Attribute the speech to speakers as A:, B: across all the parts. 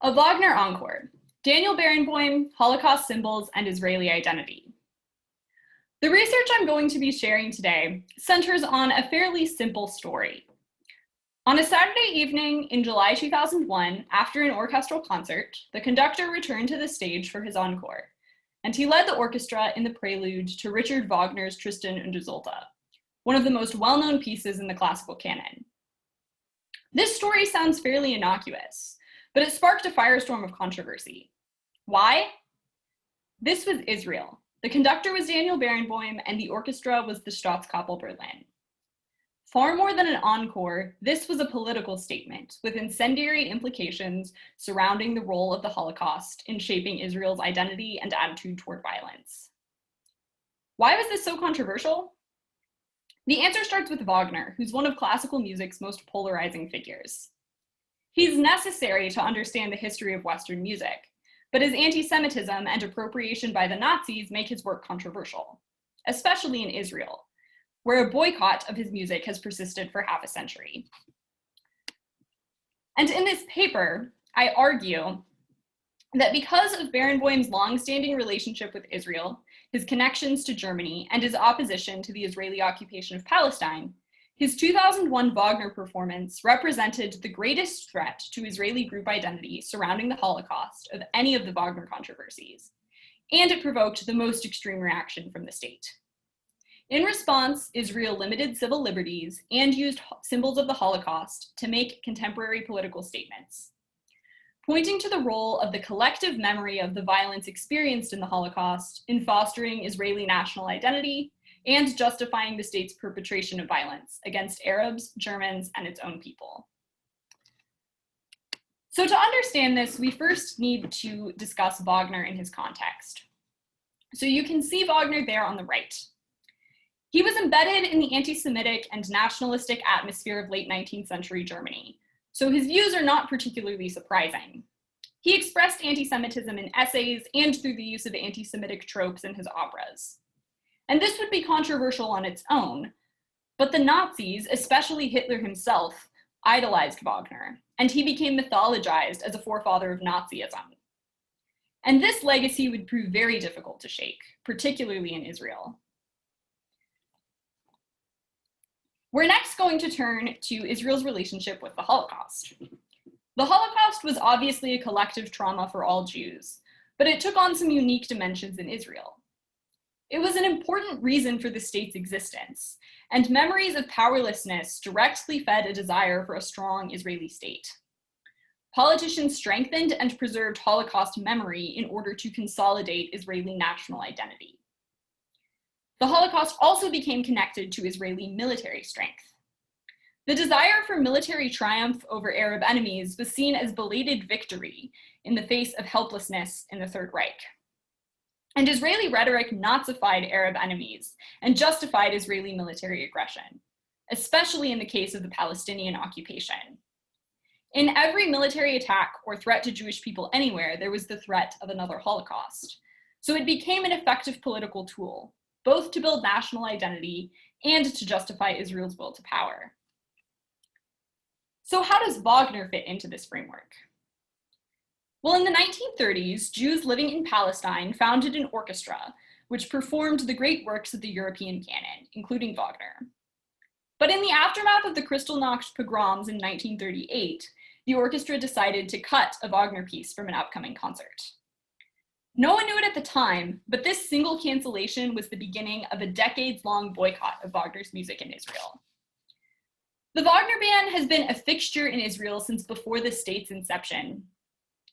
A: A Wagner Encore, Daniel Barenboim, Holocaust Symbols and Israeli Identity. The research I'm going to be sharing today centers on a fairly simple story. On a Saturday evening in July 2001, after an orchestral concert, the conductor returned to the stage for his encore, and he led the orchestra in the prelude to Richard Wagner's Tristan und Isolde, one of the most well-known pieces in the classical canon. This story sounds fairly innocuous, but it sparked a firestorm of controversy. Why? This was Israel. The conductor was Daniel Barenboim, and the orchestra was the Staatskapelle Berlin. Far more than an encore, this was a political statement with incendiary implications surrounding the role of the Holocaust in shaping Israel's identity and attitude toward violence. Why was this so controversial? The answer starts with Wagner, who's one of classical music's most polarizing figures. He's necessary to understand the history of Western music, but his anti-Semitism and appropriation by the Nazis make his work controversial, especially in Israel, where a boycott of his music has persisted for half a century. And in this paper, I argue that because of Barenboim's long-standing relationship with Israel, his connections to Germany, and his opposition to the Israeli occupation of Palestine, his 2001 Wagner performance represented the greatest threat to Israeli group identity surrounding the Holocaust of any of the Wagner controversies, and it provoked the most extreme reaction from the state. In response, Israel limited civil liberties and used symbols of the Holocaust to make contemporary political statements, pointing to the role of the collective memory of the violence experienced in the Holocaust in fostering Israeli national identity and justifying the state's perpetration of violence against Arabs, Germans, and its own people. So to understand this, we first need to discuss Wagner in his context. So you can see Wagner there on the right. He was embedded in the anti-Semitic and nationalistic atmosphere of late 19th century Germany, so his views are not particularly surprising. He expressed anti-Semitism in essays and through the use of anti-Semitic tropes in his operas. And this would be controversial on its own, but the Nazis, especially Hitler himself, idolized Wagner, and he became mythologized as a forefather of Nazism. And this legacy would prove very difficult to shake, particularly in Israel. We're next going to turn to Israel's relationship with the Holocaust. The Holocaust was obviously a collective trauma for all Jews, but it took on some unique dimensions in Israel. It was an important reason for the state's existence, and memories of powerlessness directly fed a desire for a strong Israeli state. Politicians strengthened and preserved Holocaust memory in order to consolidate Israeli national identity. The Holocaust also became connected to Israeli military strength. The desire for military triumph over Arab enemies was seen as belated victory in the face of helplessness in the Third Reich. And Israeli rhetoric Nazified Arab enemies and justified Israeli military aggression, especially in the case of the Palestinian occupation. In every military attack or threat to Jewish people anywhere, there was the threat of another Holocaust. So it became an effective political tool, both to build national identity and to justify Israel's will to power. So how does Wagner fit into this framework? Well, in the 1930s, Jews living in Palestine founded an orchestra which performed the great works of the European canon, including Wagner. But in the aftermath of the Kristallnacht pogroms in 1938, the orchestra decided to cut a Wagner piece from an upcoming concert. No one knew it at the time, but this single cancellation was the beginning of a decades-long boycott of Wagner's music in Israel. The Wagner ban has been a fixture in Israel since before the state's inception,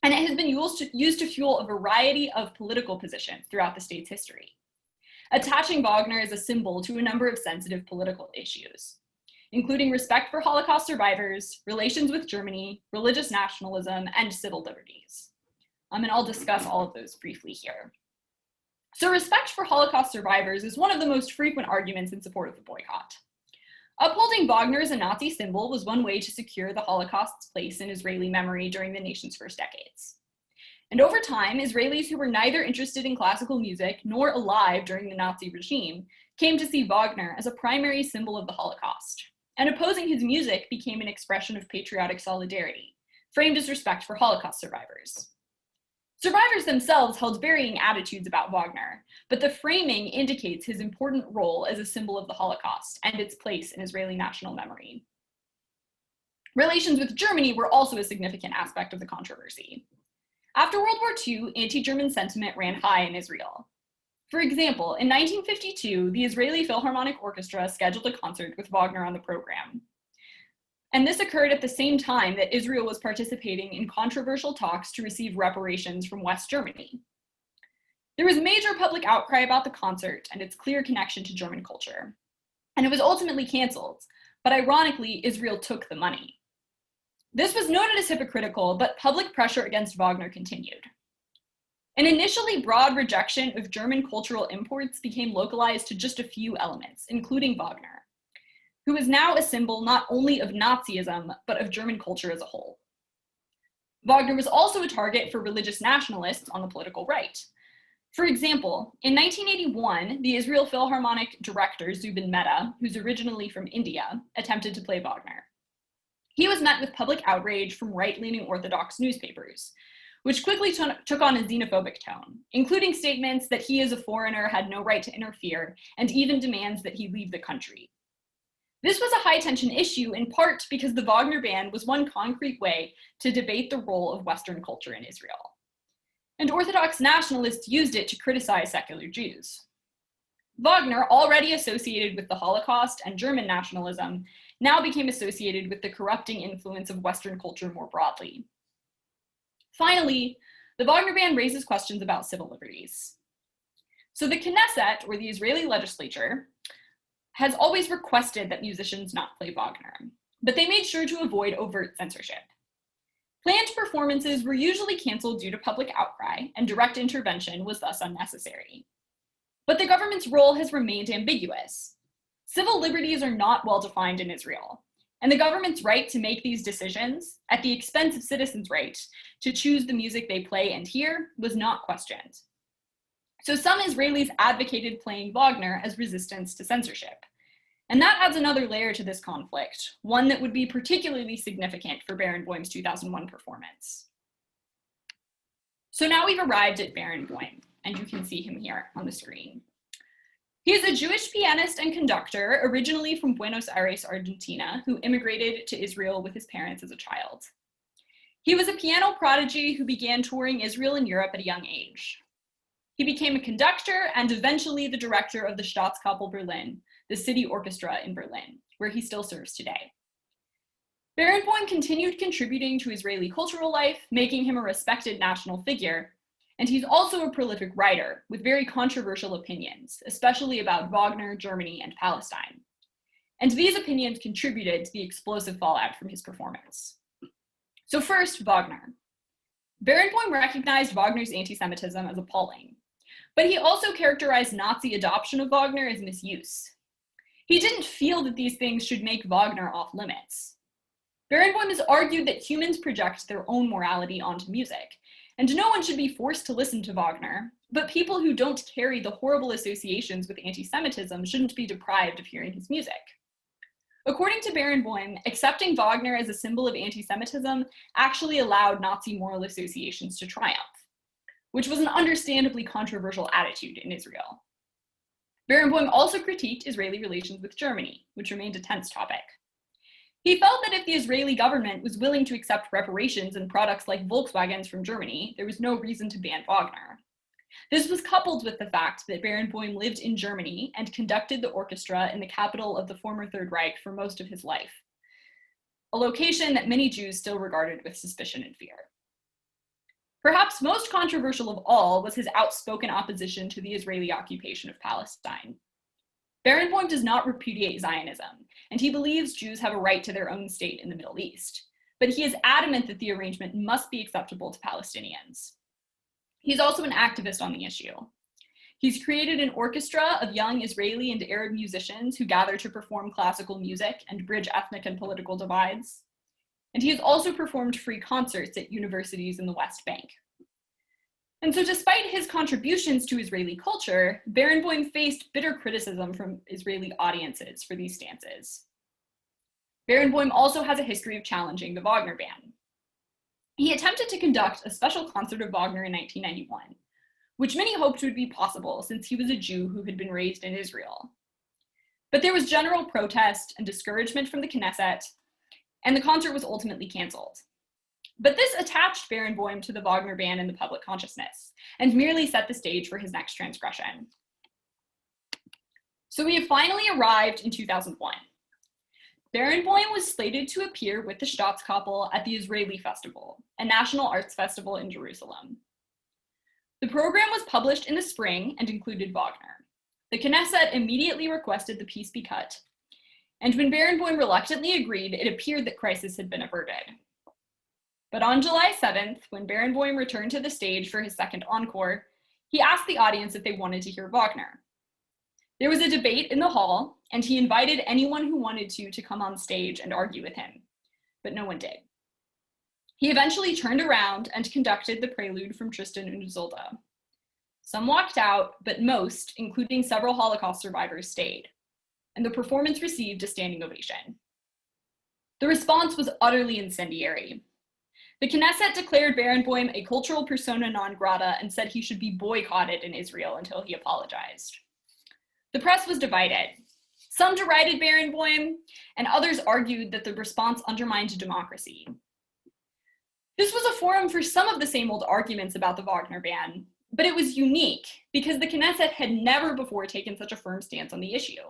A: and it has been used to fuel a variety of political positions throughout the state's history, attaching Wagner as a symbol to a number of sensitive political issues, including respect for Holocaust survivors, relations with Germany, religious nationalism, and civil liberties. And I'll discuss all of those briefly here. So respect for Holocaust survivors is one of the most frequent arguments in support of the boycott. Upholding Wagner as a Nazi symbol was one way to secure the Holocaust's place in Israeli memory during the nation's first decades. And over time, Israelis who were neither interested in classical music nor alive during the Nazi regime came to see Wagner as a primary symbol of the Holocaust, and opposing his music became an expression of patriotic solidarity, framed as respect for Holocaust survivors. Survivors themselves held varying attitudes about Wagner, but the framing indicates his important role as a symbol of the Holocaust and its place in Israeli national memory. Relations with Germany were also a significant aspect of the controversy. After World War II, anti-German sentiment ran high in Israel. For example, in 1952, the Israeli Philharmonic Orchestra scheduled a concert with Wagner on the program. And this occurred at the same time that Israel was participating in controversial talks to receive reparations from West Germany. There was major public outcry about the concert and its clear connection to German culture. And it was ultimately canceled, but ironically, Israel took the money. This was noted as hypocritical, but public pressure against Wagner continued. An initially broad rejection of German cultural imports became localized to just a few elements, including Wagner, who is now a symbol not only of Nazism, but of German culture as a whole. Wagner was also a target for religious nationalists on the political right. For example, in 1981, the Israel Philharmonic director Zubin Mehta, who's originally from India, attempted to play Wagner. He was met with public outrage from right-leaning Orthodox newspapers, which quickly took on a xenophobic tone, including statements that he as a foreigner had no right to interfere, and even demands that he leave the country. This was a high-tension issue in part because the Wagner ban was one concrete way to debate the role of Western culture in Israel. And Orthodox nationalists used it to criticize secular Jews. Wagner, already associated with the Holocaust and German nationalism, now became associated with the corrupting influence of Western culture more broadly. Finally, the Wagner ban raises questions about civil liberties. So the Knesset, or the Israeli legislature, has always requested that musicians not play Wagner, but they made sure to avoid overt censorship. Planned performances were usually canceled due to public outcry, and direct intervention was thus unnecessary. But the government's role has remained ambiguous. Civil liberties are not well defined in Israel, and the government's right to make these decisions, at the expense of citizens' right to choose the music they play and hear, was not questioned. So some Israelis advocated playing Wagner as resistance to censorship. And that adds another layer to this conflict, one that would be particularly significant for Barenboim's 2001 performance. So now we've arrived at Barenboim, and you can see him here on the screen. He is a Jewish pianist and conductor, originally from Buenos Aires, Argentina, who immigrated to Israel with his parents as a child. He was a piano prodigy who began touring Israel and Europe at a young age. He became a conductor and eventually the director of the Staatskapelle Berlin, the city orchestra in Berlin, where he still serves today. Barenboim continued contributing to Israeli cultural life, making him a respected national figure, and he's also a prolific writer with very controversial opinions, especially about Wagner, Germany, and Palestine. And these opinions contributed to the explosive fallout from his performance. So first, Wagner. Barenboim recognized Wagner's anti-Semitism as appalling, but he also characterized Nazi adoption of Wagner as misuse. He didn't feel that these things should make Wagner off limits. Barenboim has argued that humans project their own morality onto music, and no one should be forced to listen to Wagner, but people who don't carry the horrible associations with anti-Semitism shouldn't be deprived of hearing his music. According to Barenboim, accepting Wagner as a symbol of anti-Semitism actually allowed Nazi moral associations to triumph, which was an understandably controversial attitude in Israel. Barenboim also critiqued Israeli relations with Germany, which remained a tense topic. He felt that if the Israeli government was willing to accept reparations and products like Volkswagens from Germany, there was no reason to ban Wagner. This was coupled with the fact that Barenboim lived in Germany and conducted the orchestra in the capital of the former Third Reich for most of his life, a location that many Jews still regarded with suspicion and fear. Perhaps most controversial of all was his outspoken opposition to the Israeli occupation of Palestine. Barenboim does not repudiate Zionism, and he believes Jews have a right to their own state in the Middle East, but he is adamant that the arrangement must be acceptable to Palestinians. He's also an activist on the issue. He's created an orchestra of young Israeli and Arab musicians who gather to perform classical music and bridge ethnic and political divides. And he has also performed free concerts at universities in the West Bank. And so despite his contributions to Israeli culture, Barenboim faced bitter criticism from Israeli audiences for these stances. Barenboim also has a history of challenging the Wagner ban. He attempted to conduct a special concert of Wagner in 1991, which many hoped would be possible since he was a Jew who had been raised in Israel. But there was general protest and discouragement from the Knesset, and the concert was ultimately canceled. But this attached Barenboim to the Wagner ban in the public consciousness, and merely set the stage for his next transgression. So we have finally arrived in 2001. Barenboim was slated to appear with the Staatskapelle at the Israeli Festival, a national arts festival in Jerusalem. The program was published in the spring and included Wagner. The Knesset immediately requested the piece be cut, and when Barenboim reluctantly agreed, it appeared that crisis had been averted. But on July 7th, when Barenboim returned to the stage for his second encore, he asked the audience if they wanted to hear Wagner. There was a debate in the hall, and he invited anyone who wanted to come on stage and argue with him, but no one did. He eventually turned around and conducted the prelude from Tristan und Isolde. Some walked out, but most, including several Holocaust survivors, stayed, and the performance received a standing ovation. The response was utterly incendiary. The Knesset declared Barenboim a cultural persona non grata and said he should be boycotted in Israel until he apologized. The press was divided. Some derided Barenboim, and others argued that the response undermined democracy. This was a forum for some of the same old arguments about the Wagner ban, but it was unique because the Knesset had never before taken such a firm stance on the issue.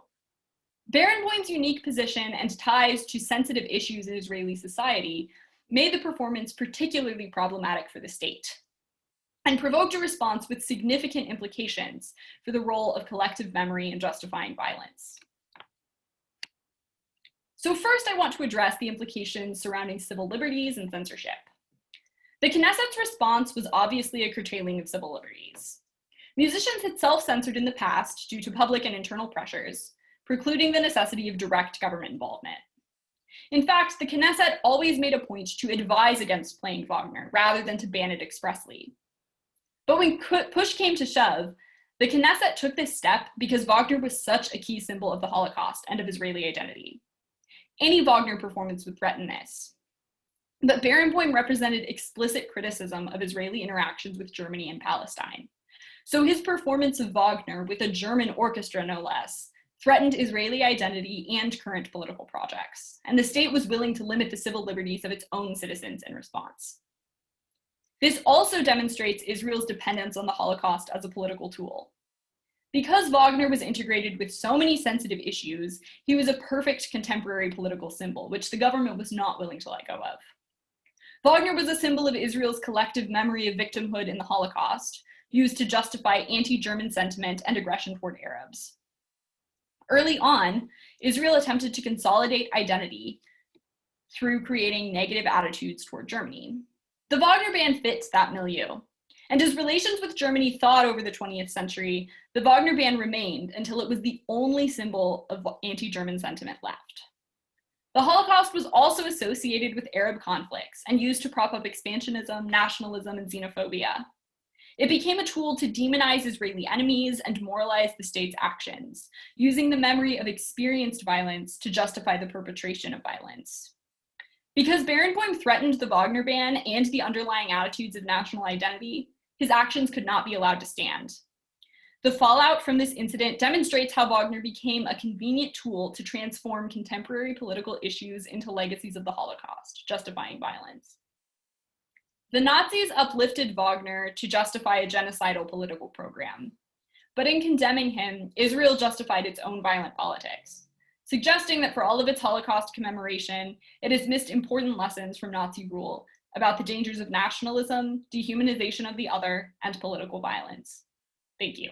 A: Barenboim's unique position and ties to sensitive issues in Israeli society made the performance particularly problematic for the state, and provoked a response with significant implications for the role of collective memory in justifying violence. So first, I want to address the implications surrounding civil liberties and censorship. The Knesset's response was obviously a curtailing of civil liberties. Musicians had self-censored in the past due to public and internal pressures, precluding the necessity of direct government involvement. In fact, the Knesset always made a point to advise against playing Wagner rather than to ban it expressly. But when push came to shove, the Knesset took this step because Wagner was such a key symbol of the Holocaust and of Israeli identity. Any Wagner performance would threaten this. But Barenboim represented explicit criticism of Israeli interactions with Germany and Palestine. So his performance of Wagner, with a German orchestra no less, threatened Israeli identity and current political projects, and the state was willing to limit the civil liberties of its own citizens in response. This also demonstrates Israel's dependence on the Holocaust as a political tool. Because Wagner was integrated with so many sensitive issues, he was a perfect contemporary political symbol, which the government was not willing to let go of. Wagner was a symbol of Israel's collective memory of victimhood in the Holocaust, used to justify anti-German sentiment and aggression toward Arabs. Early on, Israel attempted to consolidate identity through creating negative attitudes toward Germany. The Wagner ban fits that milieu. And as relations with Germany thawed over the 20th century, the Wagner ban remained until it was the only symbol of anti-German sentiment left. The Holocaust was also associated with Arab conflicts and used to prop up expansionism, nationalism, and xenophobia. It became a tool to demonize Israeli enemies and moralize the state's actions, using the memory of experienced violence to justify the perpetration of violence. Because Barenboim threatened the Wagner ban and the underlying attitudes of national identity, his actions could not be allowed to stand. The fallout from this incident demonstrates how Wagner became a convenient tool to transform contemporary political issues into legacies of the Holocaust, justifying violence. The Nazis uplifted Wagner to justify a genocidal political program. But in condemning him, Israel justified its own violent politics, suggesting that for all of its Holocaust commemoration, it has missed important lessons from Nazi rule about the dangers of nationalism, dehumanization of the other, and political violence. Thank you.